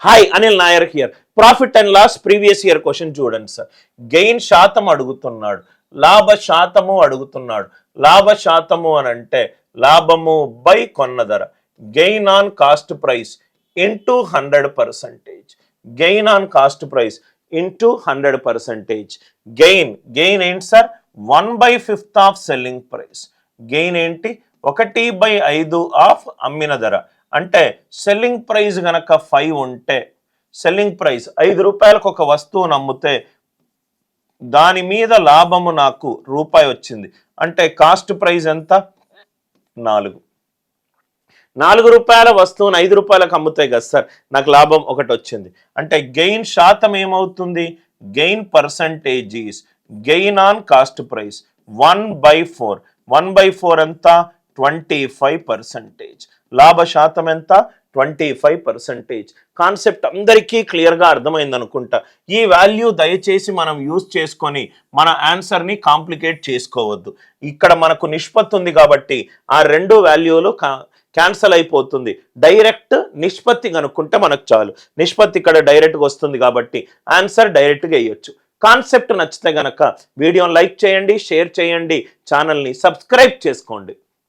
Hi Anil Nair here. Profit and loss previous year question చూడండి sir. Gain శాతం అడుగుతున్నాడు, లాభ శాతము అడుగుతున్నాడు. లాభ శాతము అని అంటే లాభము బై కొన్న ధర, gain on cost price into 100%. Gain on cost price into 100%. Gain ఏంటి sir? 1/5 of selling price. Gain ఏంటి? 1/5 ఆఫ్ అమ్మిన ధర. అంటే సెల్లింగ్ ప్రైస్ గనక 5 ఉంటే, సెల్లింగ్ ప్రైస్ 5 రూపాయలకు ఒక వస్తువును అమ్మితే దాని మీద లాభము నాకు రూపాయి వచ్చింది. అంటే కాస్ట్ ప్రైస్ ఎంత? 4 రూపాయల వస్తువును 5 రూపాయలకు అమ్ముతాయి కదా సార్, నాకు లాభం 1 వచ్చింది. అంటే గెయిన్ శాతం ఏమవుతుంది? Gain percentage is gain on cost price 1/4. 1/4 ఎంత? 25%. లాభ శాతం ఎంత? 25%. కాన్సెప్ట్ అందరికీ క్లియర్గా అర్థమైంది అనుకుంటా. ఈ వాల్యూ దయచేసి మనం యూజ్ చేసుకొని మన ఆన్సర్ని కాంప్లికేట్ చేసుకోవద్దు. ఇక్కడ మనకు నిష్పత్తి ఉంది కాబట్టి ఆ 2 వాల్యూలు క్యాన్సల్ అయిపోతుంది. డైరెక్ట్ నిష్పత్తి కనుక్కుంటే మనకు చాలు. నిష్పత్తి ఇక్కడ డైరెక్ట్గా వస్తుంది కాబట్టి ఆన్సర్ డైరెక్ట్గా వేయొచ్చు. కాన్సెప్ట్ నచ్చితే గనక వీడియోని లైక్ చేయండి, షేర్ చేయండి, ఛానల్ని సబ్స్క్రైబ్ చేసుకోండి.